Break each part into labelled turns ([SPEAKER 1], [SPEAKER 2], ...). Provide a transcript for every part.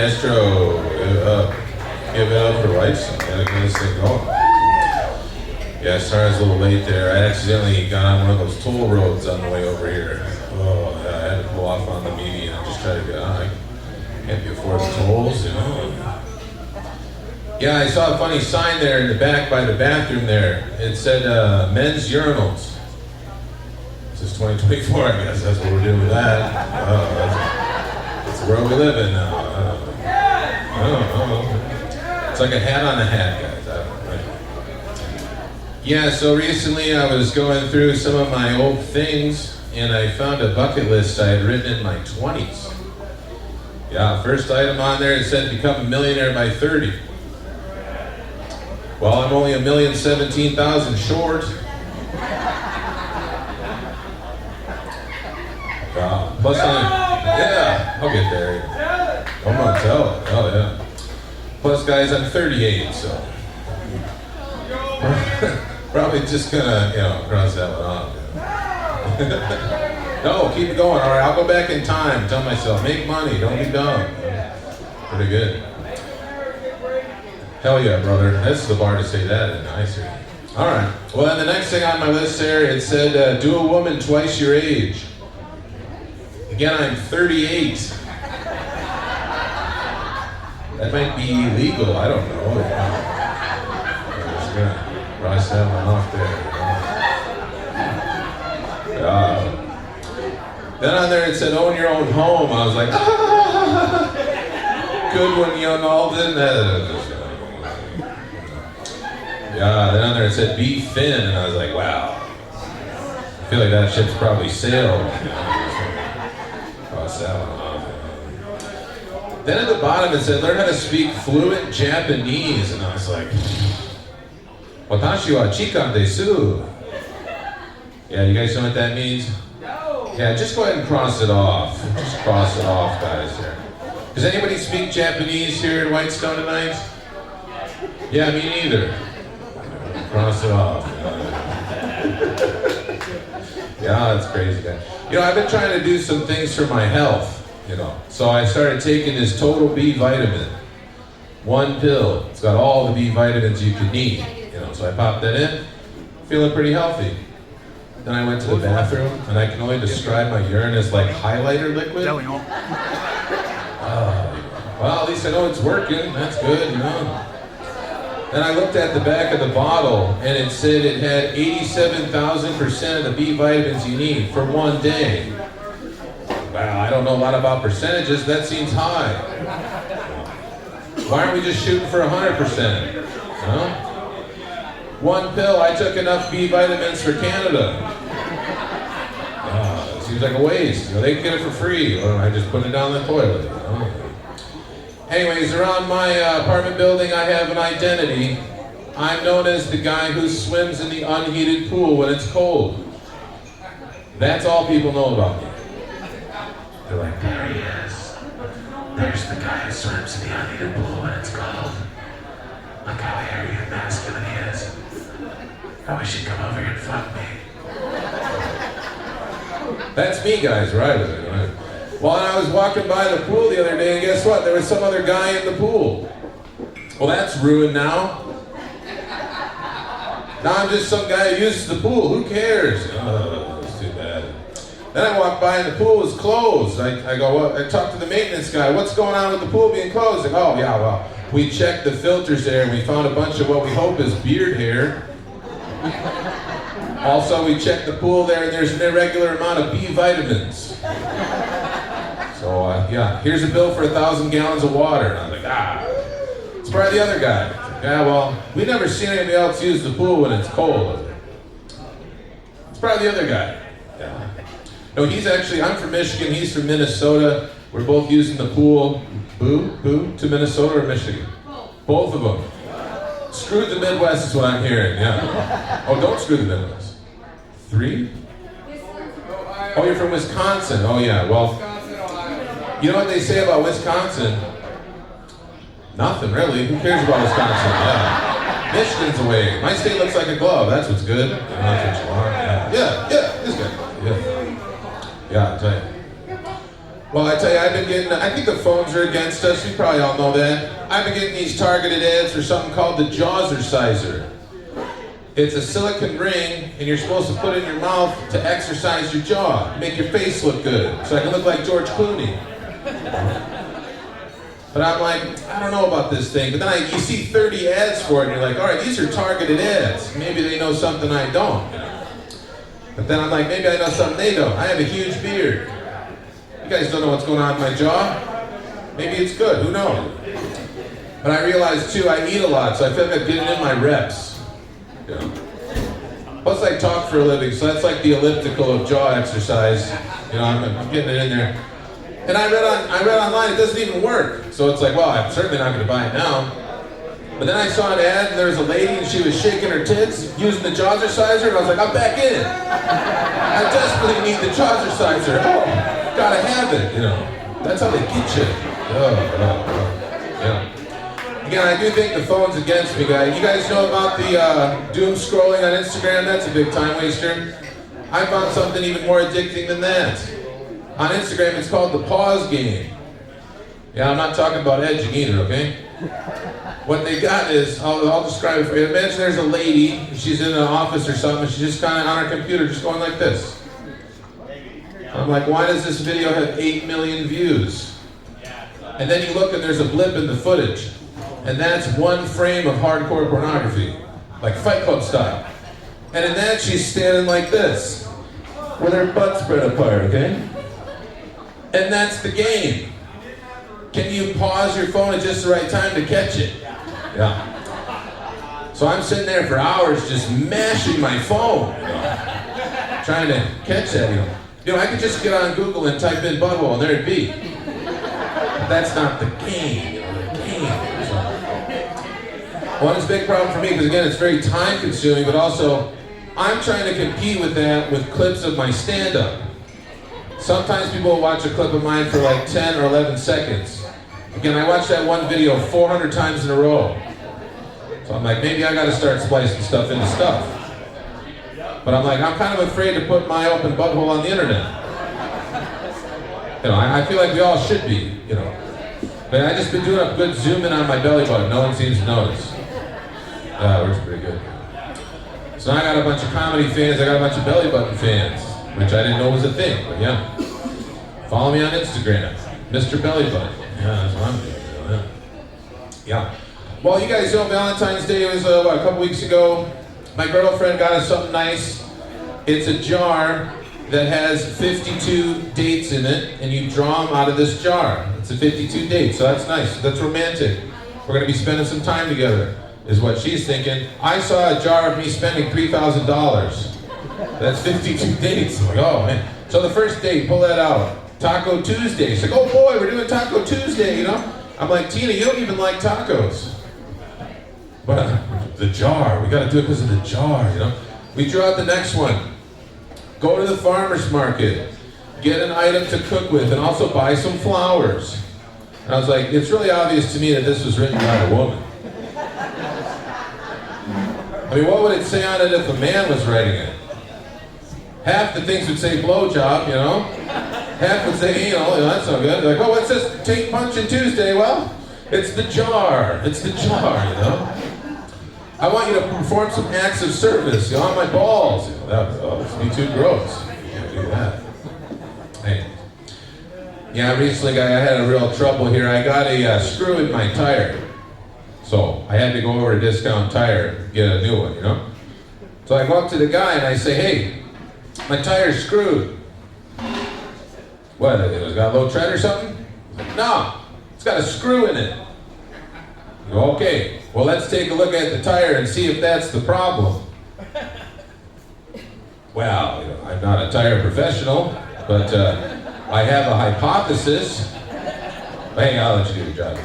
[SPEAKER 1] Astro. Give it up for Whitestone. Gotta get this thing going. Yeah, sorry I was a little late there. I accidentally got on one of those toll roads on the way over here. Oh, yeah, I had to pull off on the median and just try to get on. I can't be afford the tolls, you know. Yeah, I saw a funny sign there in the back by the bathroom there. It said men's urinals. This is 2024, I guess. That's what we're doing with that. That's the world we live in now. I don't know. It's like a hat on a hat, guys. Yeah, so recently I was going through some of my old things and I found a bucket list I had written in my 20s. Yeah, first item on there, it said become a millionaire by 30. Well, I'm only 1,017,000 short. Plus, I'll get there. I'm gonna tell it. Oh yeah. Plus, guys, I'm 38, so probably just gonna, cross that one off. No, keep it going. All right, I'll go back in time. Tell myself, make money. Don't be dumb. Pretty good. Hell yeah, brother. That's the bar to say that in. I see. All right. Well, then the next thing on my list there, it said, do a woman twice your age. Again, I'm 38. That might be illegal. I don't know. I'm just gonna cross that one off there. Then on there it said, own your own home. I was like, good one, young Alden. Yeah, then on there it said, be thin. And I was like, wow. I feel like that ship's probably sailed. Cross that one off. Then at the bottom it said, learn how to speak fluent Japanese. And I was like, watashi wa chikan desu. Yeah, you guys know what that means? No. Yeah, just go ahead and cross it off. Just cross it off, guys. Here. Does anybody speak Japanese here in Whitestone tonight? Yeah, me neither. Cross it off. Yeah, that's crazy, guys. I've been trying to do some things for my health, So I started taking this Total B vitamin. One pill. It's got all the B vitamins you could need. So I popped that in. Feeling pretty healthy. Then I went to the bathroom, and I can only describe my urine as like highlighter liquid. Well, at least I know it's working. That's good, Then I looked at the back of the bottle, and it said it had 87,000% of the B vitamins you need for one day. Wow, I don't know a lot about percentages. That seems high. Why aren't we just shooting for 100%? Huh? One pill, I took enough B vitamins for Canada. It seems like a waste. They can get it for free, or I just put it down the toilet. Anyways, around my apartment building, I have an identity. I'm known as the guy who swims in the unheated pool when it's cold. That's all people know about me. They're like, there he is. There's the guy who swims in the unheated pool when it's cold. Look how hairy and masculine he is. I wish he'd come over here and fuck me. That's me, guys, right? Well, I was walking by the pool the other day, and guess what? There was some other guy in the pool. Well, that's ruined now. Now I'm just some guy who uses the pool. Who cares? Oh, that's too bad. Then I walked by, and the pool was closed. I go, I talked to the maintenance guy. What's going on with the pool being closed? Like, oh, yeah, well, we checked the filters there, and we found a bunch of what we hope is beard hair. Also, we checked the pool there, and there's an irregular amount of B vitamins. So, yeah, here's a bill for 1,000 gallons of water. And I was like, it's probably the other guy. Yeah, well, we never seen anybody else use the pool when it's cold. It's probably the other guy. Yeah. No, I'm from Michigan, he's from Minnesota. We're both using the pool. Boo, to Minnesota or Michigan? Both of them. Screw the Midwest is what I'm hearing, yeah. Oh, don't screw the Midwest. 3? Oh, you're from Wisconsin. Oh, yeah, well, you know what they say about Wisconsin? Nothing, really. Who cares about Wisconsin? Yeah. Michigan's away. My state looks like a glove. That's what's good. That's what you want. Yeah, this guy. Yeah, I'll tell you. Well, I tell you, I've been getting, I think the phones are against us, you probably all know that. I've been getting these targeted ads for something called the Jawsersizer. It's a silicone ring, and you're supposed to put it in your mouth to exercise your jaw, make your face look good, so I can look like George Clooney. But I'm like, I don't know about this thing. But then you see 30 ads for it, and you're like, all right, these are targeted ads. Maybe they know something I don't. But then I'm like, maybe I know something they don't. I have a huge beard. You guys don't know what's going on in my jaw. Maybe it's good, who knows? But I realized too, I eat a lot, so I feel like I'm getting in my reps. You know? Plus I talk for a living, so that's like the elliptical of jaw exercise. You know, I'm getting it in there. And I read online, it doesn't even work. So it's like, well, I'm certainly not going to buy it now. But then I saw an ad, and there was a lady, and she was shaking her tits, using the Jawsersizer, and I was like, I'm back in. I desperately need the Jawsersizer. Oh, gotta have it, you know. That's how they get you. Yeah. Again, I do think the phone's against me, guys. You guys know about the doom scrolling on Instagram? That's a big time waster. I found something even more addicting than that. On Instagram, it's called the pause game. Yeah, I'm not talking about edging either, okay? What they got is, I'll describe it for you. Imagine there's a lady, she's in an office or something, she's just kind of on her computer, just going like this. I'm like, why does this video have 8 million views? And then you look and there's a blip in the footage. And that's one frame of hardcore pornography. Like Fight Club style. And in that, she's standing like this. With her butt spread apart, okay? And that's the game. Can you pause your phone at just the right time to catch it? Yeah. So I'm sitting there for hours just mashing my phone, you know, trying to catch that, you know. You know, I could just get on Google and type in butthole and there it'd be. But that's not the game, you know, the game. So. Well, it's a big problem for me because, again, it's very time consuming, but also I'm trying to compete with that with clips of my stand-up. Sometimes people will watch a clip of mine for like 10 or 11 seconds. Again, I watched that one video 400 times in a row. So I'm like, maybe I gotta start splicing stuff into stuff. But I'm like, I'm kind of afraid to put my open butthole on the internet. You know, I feel like we all should be, you know. But I just been doing a good zoom in on my belly button. No one seems to notice. It works pretty good. So now I got a bunch of comedy fans, I got a bunch of belly button fans, which I didn't know was a thing, but yeah. Follow me on Instagram, Mr. Belly Button. Yeah, that's what I'm doing. Yeah. Well, you guys know Valentine's Day was a couple weeks ago. My girlfriend got us something nice. It's a jar that has 52 dates in it, and you draw them out of this jar. It's a 52 date, so that's nice. That's romantic. We're gonna be spending some time together, is what she's thinking. I saw a jar of me spending $3,000. That's 52 dates. I'm like, oh man. So the first date, pull that out. Taco Tuesday. She's like, oh boy, we're doing Taco Tuesday, you know? I'm like, Tina, you don't even like tacos. But the jar, we gotta do it because of the jar, you know? We drew out the next one. Go to the farmer's market, get an item to cook with, and also buy some flowers. And I was like, it's really obvious to me that this was written by a woman. I mean, what would it say on it if a man was writing it? Half the things would say blowjob, you know? Half would say, you know, that's no good. They're like, oh, what's this? Take Punchin' Tuesday. Well, it's the jar. It's the jar, you know? I want you to perform some acts of service, you know, on my balls. You know, that would be too gross. You can't do that. Hey. Yeah, recently I had a real trouble here. I got a screw in my tire. So I had to go over to Discount Tire and get a new one, you know? So I go up to the guy and I say, hey, my tire's screwed. What, it's got low tread or something? No, it's got a screw in it. I go, okay, well let's take a look at the tire and see if that's the problem. Well, you know, I'm not a tire professional, but I have a hypothesis. Hey, I'll let you do your job.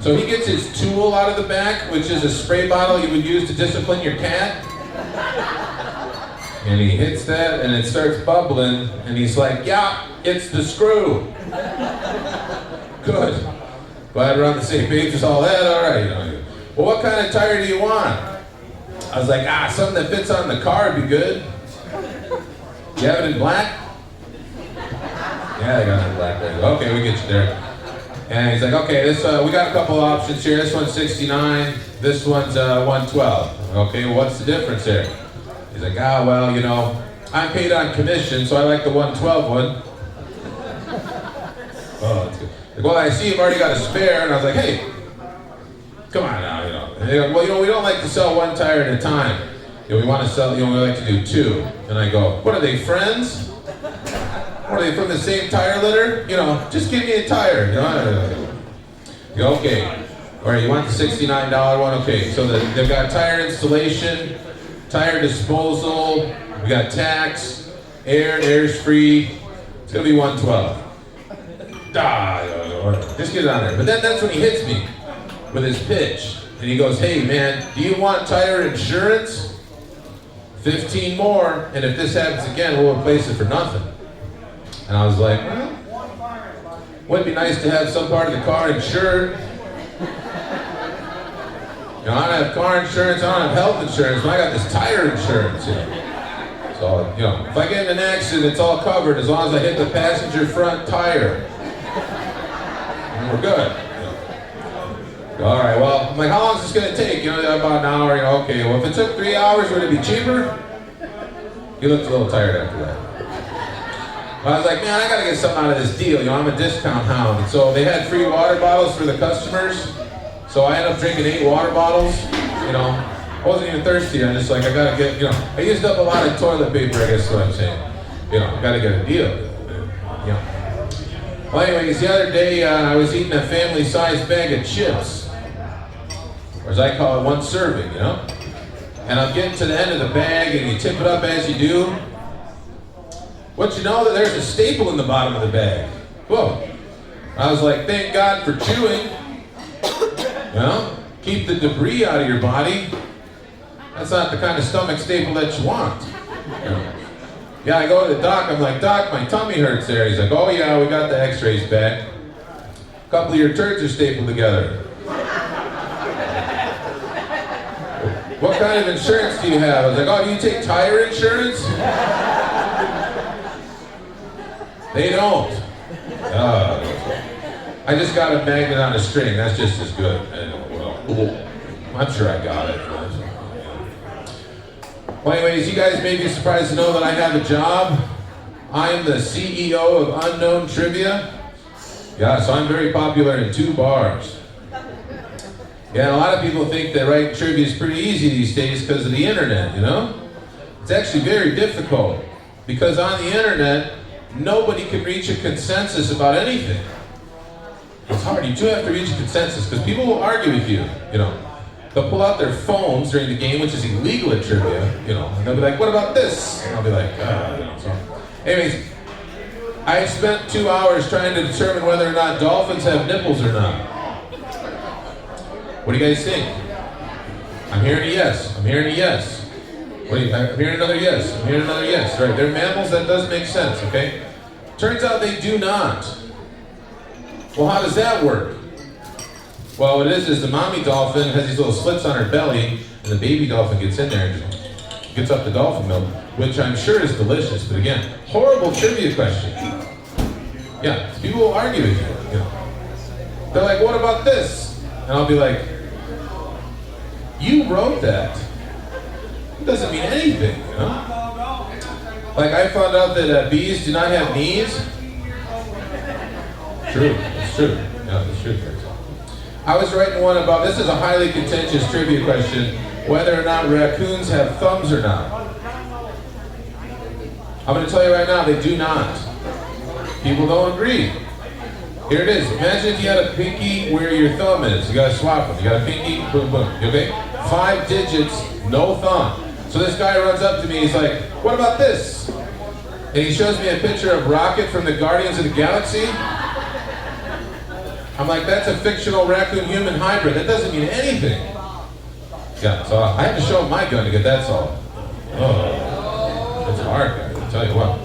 [SPEAKER 1] So he gets his tool out of the back, which is a spray bottle you would use to discipline your cat. And he hits that, and it starts bubbling, and he's like, yeah, it's the screw. Good. Glad we're on the same page with all that, all right. You know. Well, what kind of tire do you want? I was like, something that fits on the car would be good. You have it in black? Yeah, they got another BlackBerry. Okay, we get you there. And he's like, okay, this we got a couple options here. This one's 69. This one's 112. Okay, well, what's the difference here? He's like, well, you know, I'm paid on commission, so I like the 112 one. Oh, that's good. Like, well, I see you've already got a spare, and I was like, hey, come on now, you know. And they go, well, you know, we don't like to sell one tire at a time. You know, we want to sell, you know, we like to do two. And I go, what are they, friends? Are they from the same tire litter? You know, just give me a tire. You know, you go, okay. All right, you want the $69 one? Okay, so they've got tire installation, tire disposal, we got tax, air's free. It's gonna be 112. Just get it on there. But then that's when he hits me with his pitch. And he goes, hey man, do you want tire insurance? 15 more, and if this happens again, we'll replace it for nothing. And I was like, well, wouldn't it be nice to have some part of the car insured? You know, I don't have car insurance, I don't have health insurance, but I got this tire insurance, you know. So, you know, if I get in an accident, it's all covered as long as I hit the passenger front tire. And we're good. You know. All right, well, I'm like, how long is this gonna take? You know, about an hour, you know, okay, well, if it took 3 hours, would it be cheaper? He looked a little tired after that. I was like, man, I gotta get something out of this deal. You know, I'm a discount hound. And so they had free water bottles for the customers. So I ended up drinking 8 water bottles. You know, I wasn't even thirsty. I'm just like, I gotta get, you know, I used up a lot of toilet paper, I guess is what I'm saying. You know, I gotta get a deal. You know. Well, anyways, the other day I was eating a family-sized bag of chips. Or as I call it, one serving, you know. And I'm getting to the end of the bag and you tip it up as you do. But you know that there's a staple in the bottom of the bag. Whoa. I was like, thank God for chewing. You know, keep the debris out of your body. That's not the kind of stomach staple that you want. You know? Yeah, I go to the doc, I'm like, Doc, my tummy hurts there. He's like, oh yeah, we got the x-rays back. A couple of your turds are stapled together. What kind of insurance do you have? I was like, oh, do you take tire insurance? They don't. I just got a magnet on a string. That's just as good. Well, I'm sure I got it. Well, anyways, you guys may be surprised to know that I have a job. I am the CEO of Unknown Trivia. Yeah, so I'm very popular in 2 bars. Yeah, and a lot of people think that writing trivia is pretty easy these days because of the internet, you know? It's actually very difficult because on the internet, nobody can reach a consensus about anything. It's hard. You do have to reach a consensus because people will argue with you, you know. They'll pull out their phones during the game, which is illegal at trivia, you know, and they'll be like, what about this? And I'll be like, you know, so. Anyways, I spent 2 hours trying to determine whether or not dolphins have nipples or not. What do you guys think? I'm hearing a yes. I'm hearing a yes. I'm hearing another yes. I'm hearing another yes. Right, they're mammals, that does make sense, okay? Turns out they do not. Well, how does that work? Well, what it is the mommy dolphin has these little slits on her belly, and the baby dolphin gets in there and just gets up the dolphin milk, which I'm sure is delicious, but again, horrible trivia question. Yeah, people will argue with you, you know. They're like, what about this? And I'll be like, you wrote that. It doesn't mean anything, you know? Like I found out that bees do not have knees. True, it's true. Yeah, it's true. I was writing one about, this is a highly contentious trivia question, whether or not raccoons have thumbs or not. I'm going to tell you right now, they do not. People don't agree. Here it is. Imagine if you had a pinky where your thumb is. You got to swap them. You got a pinky, boom, boom. You okay? 5 digits, no thumb. So this guy runs up to me, he's like, what about this? And he shows me a picture of Rocket from the Guardians of the Galaxy. I'm like, that's a fictional raccoon-human hybrid. That doesn't mean anything. Yeah, so I had to show him my gun to get that solved. Oh, it's hard, guys, I'll tell you what.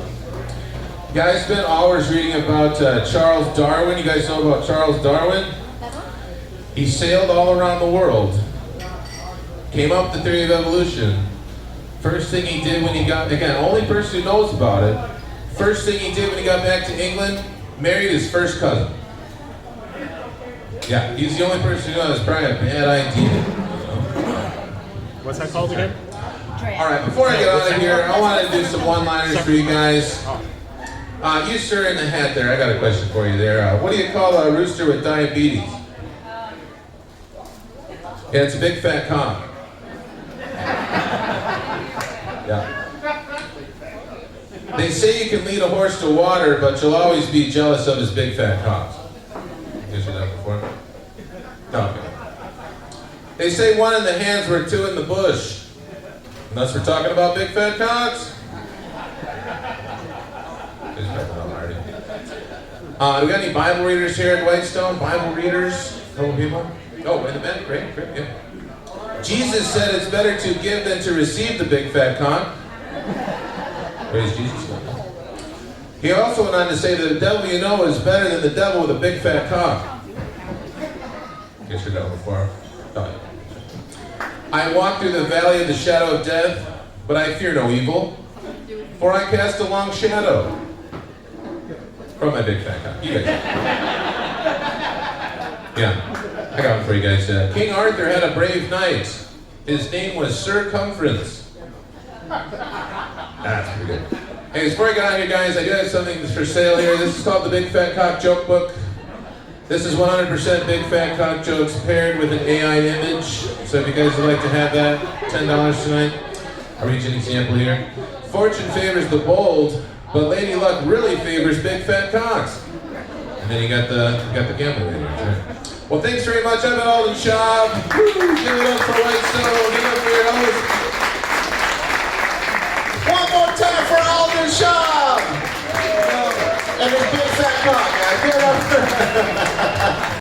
[SPEAKER 1] Yeah, I spent hours reading about Charles Darwin. You guys know about Charles Darwin? He sailed all around the world, came up with the theory of evolution. First thing he did when he got, again, only person who knows about it, First thing he did when he got back to England, married his first cousin. Yeah, he's the only person who knows. It's probably a bad idea.
[SPEAKER 2] What's that called again?
[SPEAKER 1] All right, before I get out of here, I want to do some one-liners for you guys. You sir in the hat there, I got a question for you there. What do you call a rooster with diabetes? Yeah, it's a big fat cock. Yeah. They say you can lead a horse to water, but you'll always be jealous of his big fat cock. You heard that before? No, okay. They say one in the hands worth two in the bush. Unless we're talking about big fat cocks. Do we got any Bible readers here at Whitestone? Bible readers? A couple people? Oh, in the back? Great, yeah. Jesus said it's better to give than to receive the big fat cock. Praise Jesus. He also went on to say that the devil you know is better than the devil with a big fat cock. Guess you're done before. Oh. I walk through the valley of the shadow of death, but I fear no evil, for I cast a long shadow from my big fat cock. You guys. Yeah, I got one for you guys. King Arthur had a brave knight. His name was Circumference. That's pretty good. Hey, before I get out of here, guys, I do have something for sale here. This is called the Big Fat Cock Joke Book. This is 100% big fat cock jokes paired with an AI image. So if you guys would like to have that, $10 tonight. I'll read you an example here. Fortune favors the bold, but Lady Luck really favors big fat cocks. And then you got the gambling lady. Right? Well, thanks very much. I've been Alden Schaub. Give it up for Whitestone. Give it up for your host.
[SPEAKER 3] One more time for Alden Schaub! And his big fat cock, guys. Give it up for